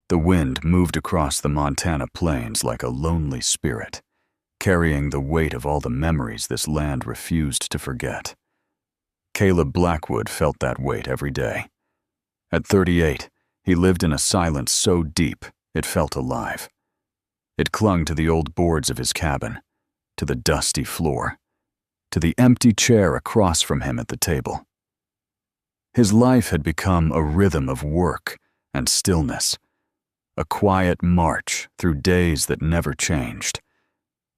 The wind moved across the Montana plains like a lonely spirit, carrying the weight of all the memories this land refused to forget. Caleb Blackwood felt that weight every day. At 38, he lived in a silence so deep it felt alive. It clung to the old boards of his cabin, to the dusty floor, to the empty chair across from him at the table. His life had become a rhythm of work and stillness, a quiet march through days that never changed.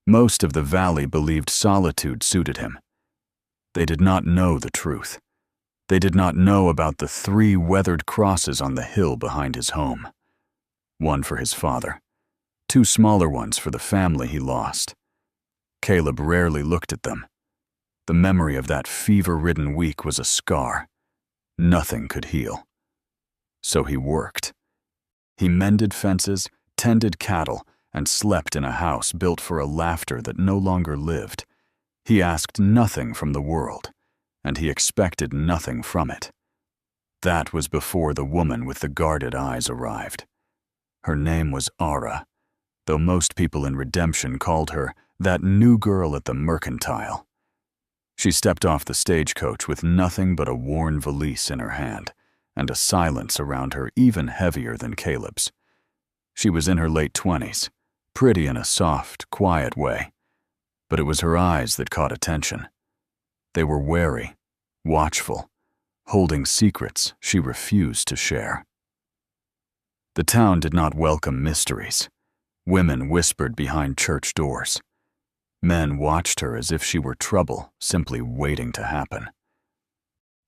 Most of the valley believed solitude suited him. They did not know the truth. They did not know about the 3 weathered crosses on the hill behind his home. One for his father, 2 smaller ones for the family he lost. Caleb rarely looked at them. The memory of that fever-ridden week was a scar. Nothing could heal. So he worked. He mended fences, tended cattle, and slept in a house built for a laughter that no longer lived. He asked nothing from the world, and he expected nothing from it. That was before the woman with the guarded eyes arrived. Her name was Ara, though most people in Redemption called her that new girl at the mercantile. She stepped off the stagecoach with nothing but a worn valise in her hand, and a silence around her even heavier than Caleb's. She was in her late 20s, pretty in a soft, quiet way, but it was her eyes that caught attention. They were wary, watchful, holding secrets she refused to share. The town did not welcome mysteries. Women whispered behind church doors. Men watched her as if she were trouble simply waiting to happen.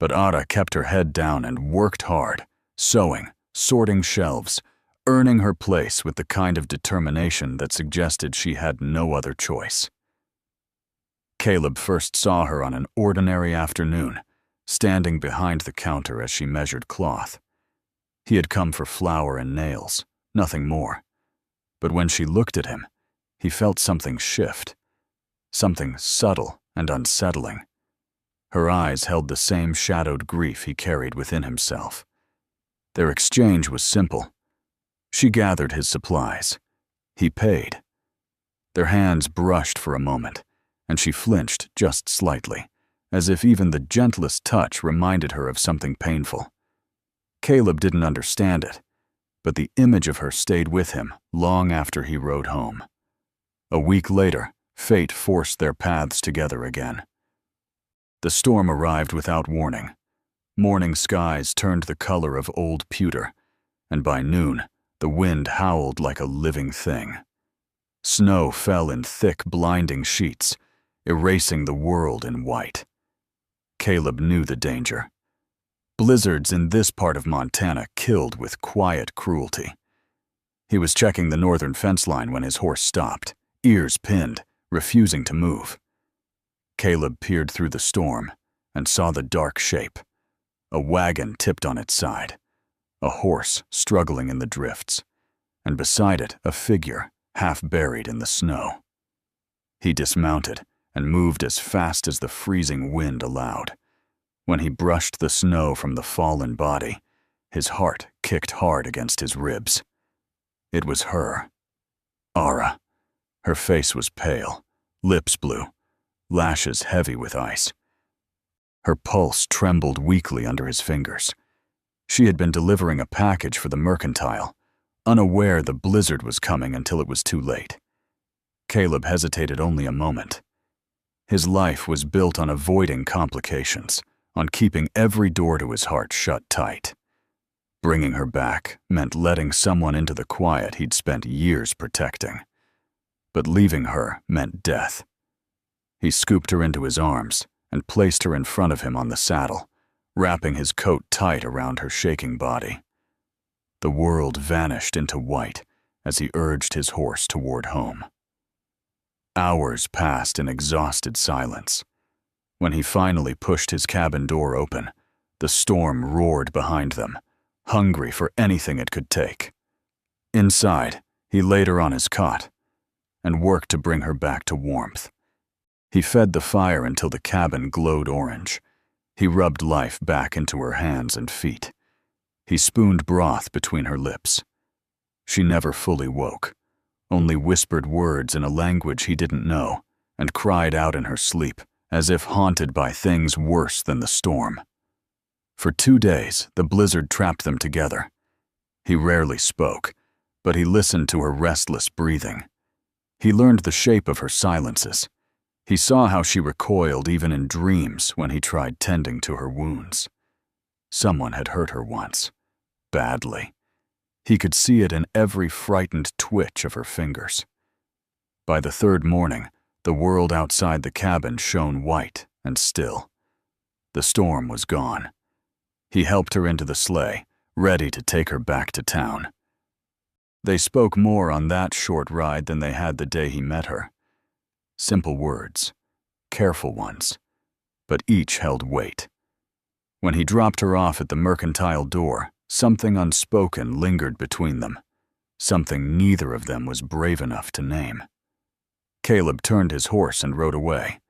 But Ara kept her head down and worked hard, sewing, sorting shelves, earning her place with the kind of determination that suggested she had no other choice. Caleb first saw her on an ordinary afternoon, standing behind the counter as she measured cloth. He had come for flour and nails, nothing more. But when she looked at him, he felt something shift. Something subtle and unsettling. Her eyes held the same shadowed grief he carried within himself. Their exchange was simple. She gathered his supplies. He paid. Their hands brushed for a moment, and she flinched just slightly, as if even the gentlest touch reminded her of something painful. Caleb didn't understand it, but the image of her stayed with him long after he rode home. A week later, fate forced their paths together again. The storm arrived without warning. Morning skies turned the color of old pewter, and by noon, the wind howled like a living thing. Snow fell in thick, blinding sheets, erasing the world in white. Caleb knew the danger. Blizzards in this part of Montana killed with quiet cruelty. He was checking the northern fence line when his horse stopped, ears pinned, refusing to move. Caleb peered through the storm and saw the dark shape. A wagon tipped on its side, a horse struggling in the drifts, and beside it a figure half buried in the snow. He dismounted and moved as fast as the freezing wind allowed. When he brushed the snow from the fallen body, his heart kicked hard against his ribs. It was her, Ara. Her face was pale, lips blue, lashes heavy with ice. Her pulse trembled weakly under his fingers. She had been delivering a package for the mercantile, unaware the blizzard was coming until it was too late. Caleb hesitated only a moment. His life was built on avoiding complications, on keeping every door to his heart shut tight. Bringing her back meant letting someone into the quiet he'd spent years protecting. But leaving her meant death. He scooped her into his arms and placed her in front of him on the saddle, wrapping his coat tight around her shaking body. The world vanished into white as he urged his horse toward home. Hours passed in exhausted silence. When he finally pushed his cabin door open, the storm roared behind them, hungry for anything it could take. Inside, he laid her on his cot and worked to bring her back to warmth. He fed the fire until the cabin glowed orange. He rubbed life back into her hands and feet. He spooned broth between her lips. She never fully woke, only whispered words in a language he didn't know, and cried out in her sleep, as if haunted by things worse than the storm. For 2 days, the blizzard trapped them together. He rarely spoke, but he listened to her restless breathing. He learned the shape of her silences. He saw how she recoiled even in dreams when he tried tending to her wounds. Someone had hurt her once, badly. He could see it in every frightened twitch of her fingers. By the 3rd morning, the world outside the cabin shone white and still. The storm was gone. He helped her into the sleigh, ready to take her back to town. They spoke more on that short ride than they had the day he met her. Simple words, careful ones, but each held weight. When he dropped her off at the mercantile door, something unspoken lingered between them, something neither of them was brave enough to name. Caleb turned his horse and rode away,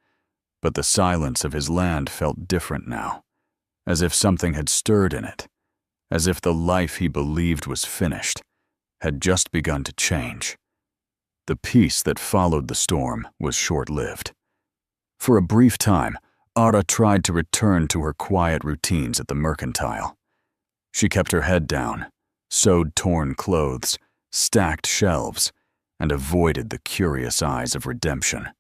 but the silence of his land felt different now, as if something had stirred in it, as if the life he believed was finished had just begun to change. The peace that followed the storm was short-lived. For a brief time, Ara tried to return to her quiet routines at the mercantile. She kept her head down, sewed torn clothes, stacked shelves, and avoided the curious eyes of redemption.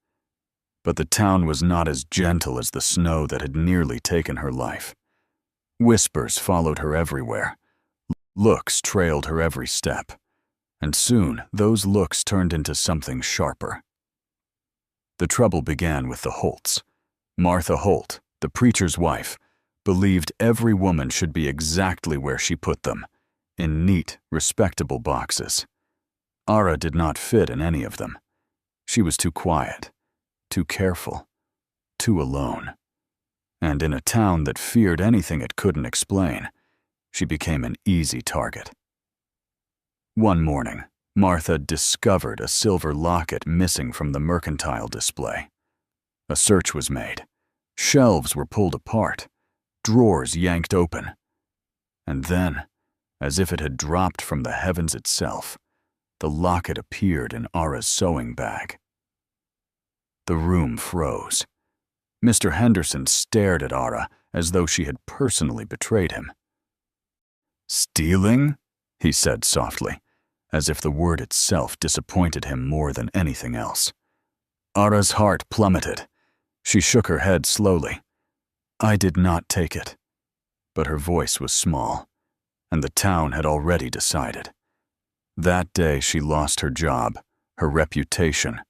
But the town was not as gentle as the snow that had nearly taken her life. Whispers followed her everywhere. Looks trailed her every step. And soon, those looks turned into something sharper. The trouble began with the Holts. Martha Holt, the preacher's wife, believed every woman should be exactly where she put them, in neat, respectable boxes. Ara did not fit in any of them. She was too quiet, too careful, too alone. And in a town that feared anything it couldn't explain, she became an easy target. One morning, Martha discovered a silver locket missing from the mercantile display. A search was made. Shelves were pulled apart, drawers yanked open. And then, as if it had dropped from the heavens itself, the locket appeared in Ara's sewing bag. The room froze. Mr. Henderson stared at Ara as though she had personally betrayed him. "Stealing?" he said softly, as if the word itself disappointed him more than anything else. Ara's heart plummeted. She shook her head slowly. "I did not take it." But her voice was small, and the town had already decided. That day she lost her job, her reputation,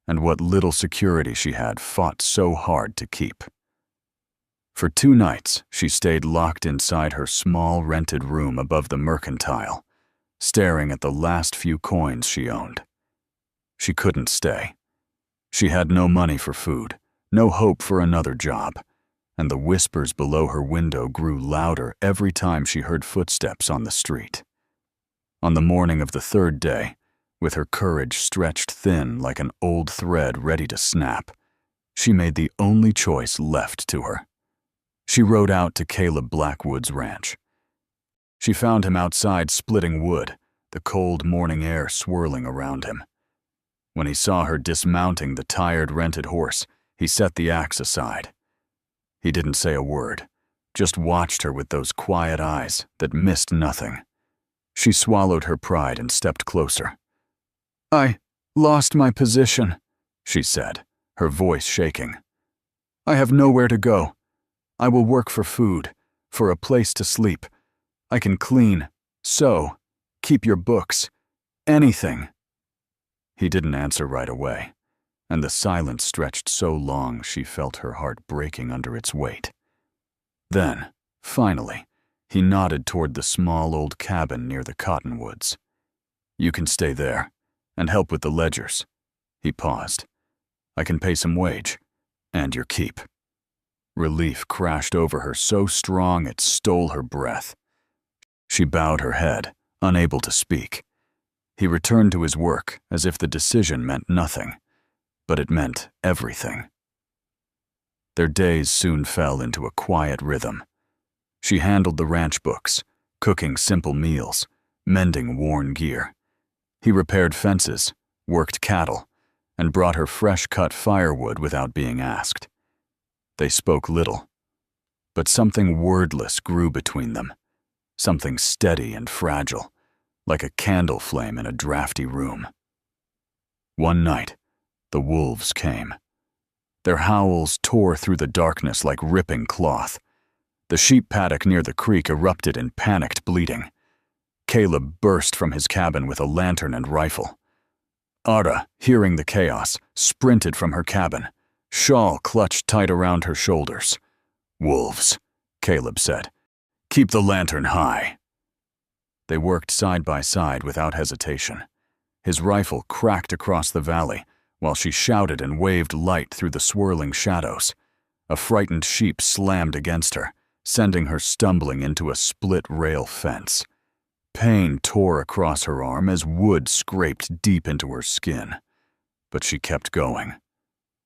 and what little security she had fought so hard to keep. For 2 nights, she stayed locked inside her small rented room above the mercantile, staring at the last few coins she owned. She couldn't stay. She had no money for food, no hope for another job, and the whispers below her window grew louder every time she heard footsteps on the street. On the morning of the 3rd day, with her courage stretched thin like an old thread ready to snap, she made the only choice left to her. She rode out to Caleb Blackwood's ranch. She found him outside splitting wood, the cold morning air swirling around him. When he saw her dismounting the tired rented horse, he set the axe aside. He didn't say a word, just watched her with those quiet eyes that missed nothing. She swallowed her pride and stepped closer. "I lost my position," she said, her voice shaking. "I have nowhere to go. I will work for food, for a place to sleep. I can clean, sew, keep your books, anything." He didn't answer right away, and the silence stretched so long she felt her heart breaking under its weight. Then, finally, he nodded toward the small old cabin near the cottonwoods. "You can stay there, and help with the ledgers." He paused. "I can pay some wage, and your keep." Relief crashed over her so strong it stole her breath. She bowed her head, unable to speak. He returned to his work as if the decision meant nothing, but it meant everything. Their days soon fell into a quiet rhythm. She handled the ranch books, cooking simple meals, mending worn gear, He repaired fences, worked cattle, and brought her fresh-cut firewood without being asked. They spoke little, but something wordless grew between them, something steady and fragile, like a candle flame in a drafty room. One night, the wolves came. Their howls tore through the darkness like ripping cloth. The sheep paddock near the creek erupted in panicked bleating. Caleb burst from his cabin with a lantern and rifle. Ara, hearing the chaos, sprinted from her cabin, shawl clutched tight around her shoulders. "Wolves," Caleb said. "Keep the lantern high." They worked side by side without hesitation. His rifle cracked across the valley, while she shouted and waved light through the swirling shadows. A frightened sheep slammed against her, sending her stumbling into a split-rail fence. Pain tore across her arm as wood scraped deep into her skin. But she kept going.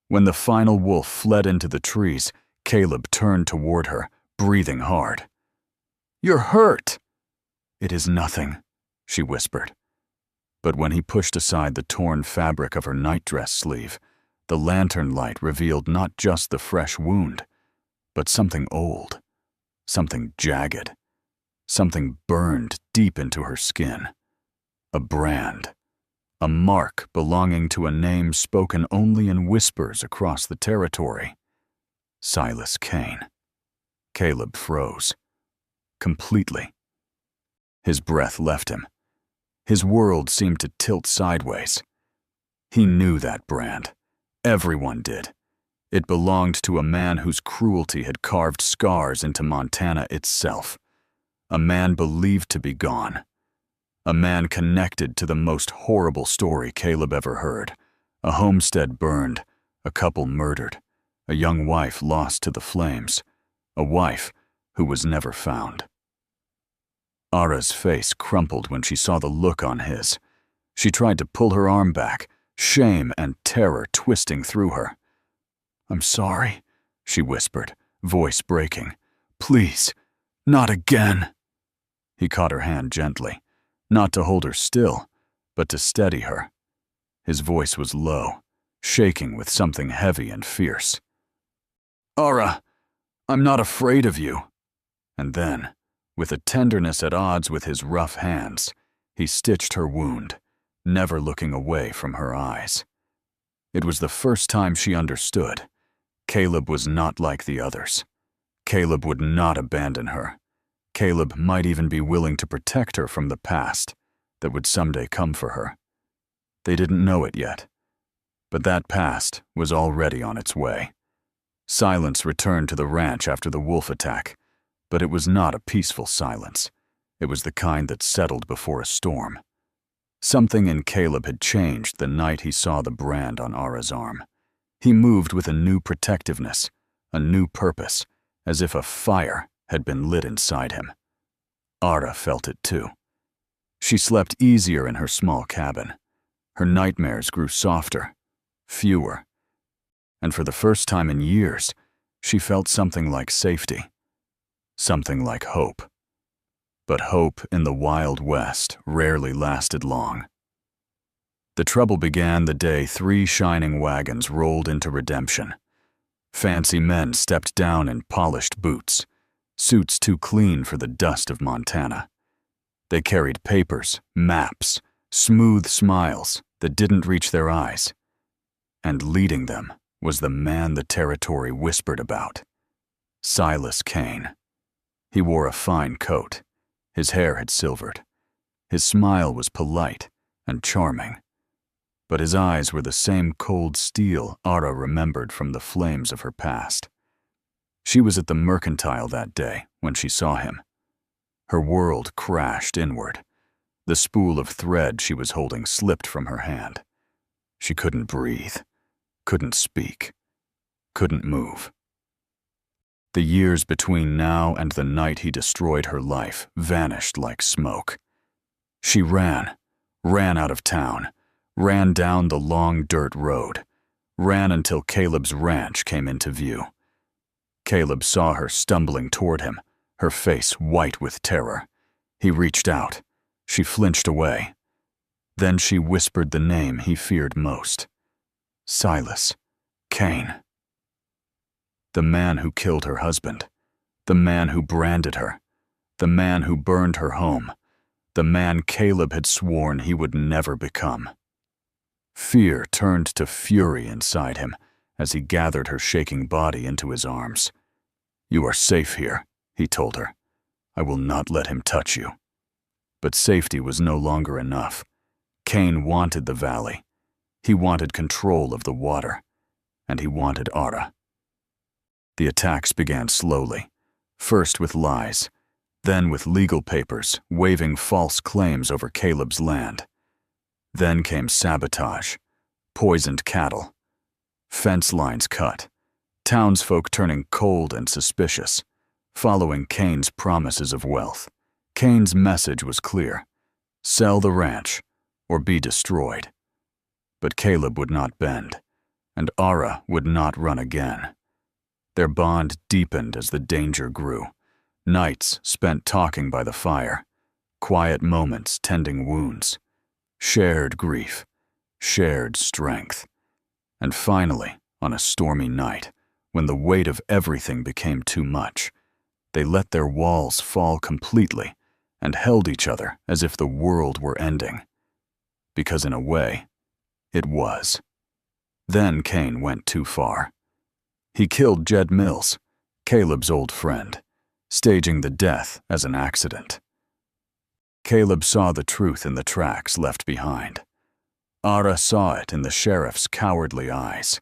When the final wolf fled into the trees, Caleb turned toward her, breathing hard. "You're hurt!" "It is nothing," she whispered. But when he pushed aside the torn fabric of her nightdress sleeve, the lantern light revealed not just the fresh wound, but something old, something jagged, something burned deep into her skin. A brand, a mark belonging to a name spoken only in whispers across the territory. Silas Kane. Caleb froze. Completely. His breath left him. His world seemed to tilt sideways. He knew that brand. Everyone did. It belonged to a man whose cruelty had carved scars into Montana itself. A man believed to be gone. A man connected to the most horrible story Caleb ever heard. A homestead burned, a couple murdered, a young wife lost to the flames, a wife who was never found. Ara's face crumpled when she saw the look on his. She tried to pull her arm back, shame and terror twisting through her. "I'm sorry," she whispered, voice breaking. "Please, not again." He caught her hand gently, not to hold her still, but to steady her. His voice was low, shaking with something heavy and fierce. "Ara, I'm not afraid of you." And then, with a tenderness at odds with his rough hands, he stitched her wound, never looking away from her eyes. It was the first time she understood. Caleb was not like the others. Caleb would not abandon her. Caleb might even be willing to protect her from the past that would someday come for her. They didn't know it yet, but that past was already on its way. Silence returned to the ranch after the wolf attack, but it was not a peaceful silence. It was the kind that settled before a storm. Something in Caleb had changed the night he saw the brand on Ara's arm. He moved with a new protectiveness, a new purpose, as if a fire had been lit inside him. Ara felt it too. She slept easier in her small cabin. Her nightmares grew softer, fewer, and for the first time in years, she felt something like safety. Something like hope. But hope in the Wild West rarely lasted long. The trouble began the day 3 shining wagons rolled into Redemption. Fancy men stepped down in polished boots, suits too clean for the dust of Montana. They carried papers, maps, smooth smiles that didn't reach their eyes. And leading them was the man the territory whispered about, Silas Kane. He wore a fine coat. His hair had silvered. His smile was polite and charming. But his eyes were the same cold steel Ara remembered from the flames of her past. She was at the mercantile that day when she saw him. Her world crashed inward. The spool of thread she was holding slipped from her hand. She couldn't breathe, couldn't speak, couldn't move. The years between now and the night he destroyed her life vanished like smoke. She ran out of town, ran down the long dirt road, ran until Caleb's ranch came into view. Caleb saw her stumbling toward him, her face white with terror. He reached out. She flinched away. Then she whispered the name he feared most. Silas Cain. The man who killed her husband. The man who branded her. The man who burned her home. The man Caleb had sworn he would never become. Fear turned to fury inside him as he gathered her shaking body into his arms. "You are safe here," he told her. "I will not let him touch you." But safety was no longer enough. Cain wanted the valley. He wanted control of the water. And he wanted Ara. The attacks began slowly, first with lies, then with legal papers waving false claims over Caleb's land. Then came sabotage, poisoned cattle, fence lines cut, townsfolk turning cold and suspicious, following Cain's promises of wealth. Cain's message was clear: sell the ranch or be destroyed. But Caleb would not bend, and Ara would not run again. Their bond deepened as the danger grew. Nights spent talking by the fire, quiet moments tending wounds, shared grief, shared strength. And finally, on a stormy night, when the weight of everything became too much, they let their walls fall completely and held each other as if the world were ending. Because in a way, it was. Then Cain went too far. He killed Jed Mills, Caleb's old friend, staging the death as an accident. Caleb saw the truth in the tracks left behind. Ara saw it in the sheriff's cowardly eyes.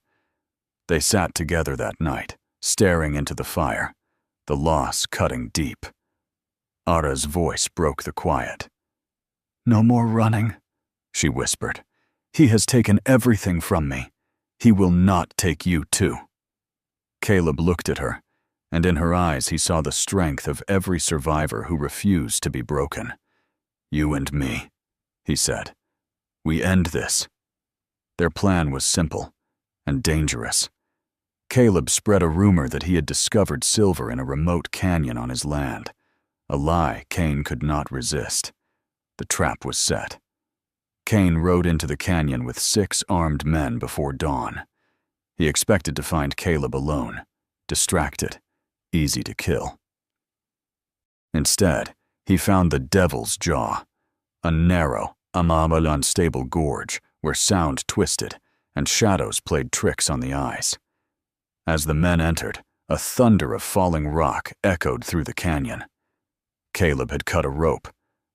They sat together that night, staring into the fire, the loss cutting deep. Ara's voice broke the quiet. "No more running," she whispered. "He has taken everything from me. He will not take you too." Caleb looked at her, and in her eyes he saw the strength of every survivor who refused to be broken. "You and me," he said. "We end this." Their plan was simple and dangerous. Caleb spread a rumor that he had discovered silver in a remote canyon on his land, a lie Cain could not resist. The trap was set. Cain rode into the canyon with 6 armed men before dawn. He expected to find Caleb alone, distracted, easy to kill. Instead, he found the Devil's Jaw, a narrow, unstable gorge where sound twisted and shadows played tricks on the eyes. As the men entered, a thunder of falling rock echoed through the canyon. Caleb had cut a rope,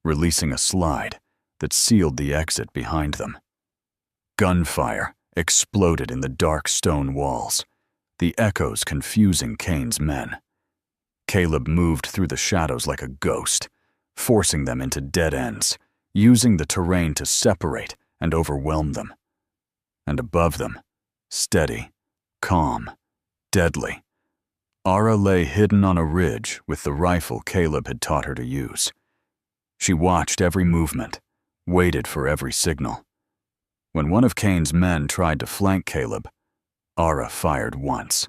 releasing a slide that sealed the exit behind them. Gunfire exploded in the dark stone walls, the echoes confusing Cain's men. Caleb moved through the shadows like a ghost, forcing them into dead ends, using the terrain to separate and overwhelm them. And above them, steady, calm, deadly, Ara lay hidden on a ridge with the rifle Caleb had taught her to use. She watched every movement, waited for every signal. When one of Cain's men tried to flank Caleb, Ara fired once.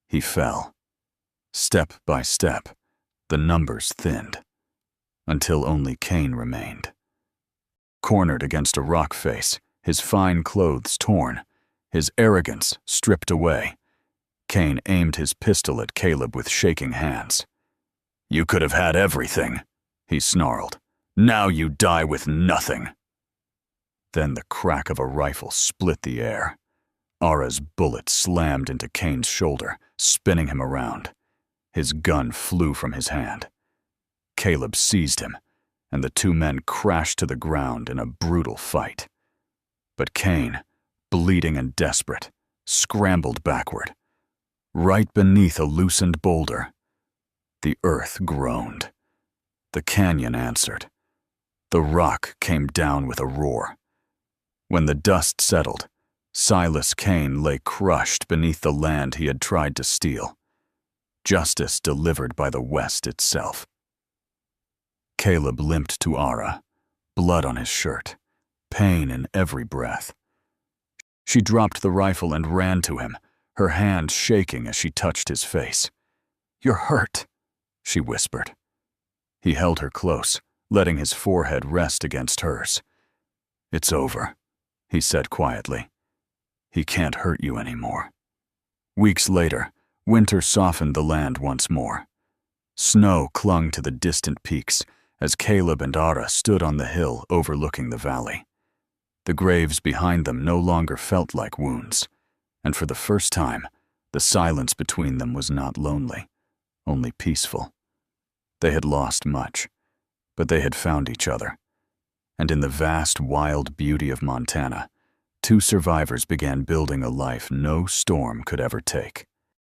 He fell. Step by step, the numbers thinned, until only Cain remained. Cornered against a rock face, his fine clothes torn, his arrogance stripped away, Cain aimed his pistol at Caleb with shaking hands. "You could have had everything," he snarled. "Now you die with nothing." Then the crack of a rifle split the air. Ara's bullet slammed into Cain's shoulder, spinning him around. His gun flew from his hand. Caleb seized him, and the 2 men crashed to the ground in a brutal fight. But Cain, bleeding and desperate, scrambled backward. Right beneath a loosened boulder, the earth groaned. The canyon answered. The rock came down with a roar. When the dust settled, Silas Cain lay crushed beneath the land he had tried to steal. Justice delivered by the West itself. Caleb limped to Ara, blood on his shirt, pain in every breath. She dropped the rifle and ran to him, her hand shaking as she touched his face. "You're hurt," she whispered. He held her close, letting his forehead rest against hers. "It's over," he said quietly. "He can't hurt you anymore." Weeks later, winter softened the land once more. Snow clung to the distant peaks as Caleb and Ara stood on the hill overlooking the valley. The graves behind them no longer felt like wounds, and for the first time, the silence between them was not lonely, only peaceful. They had lost much, but they had found each other. And in the vast, wild beauty of Montana, two survivors began building a life no storm could ever take.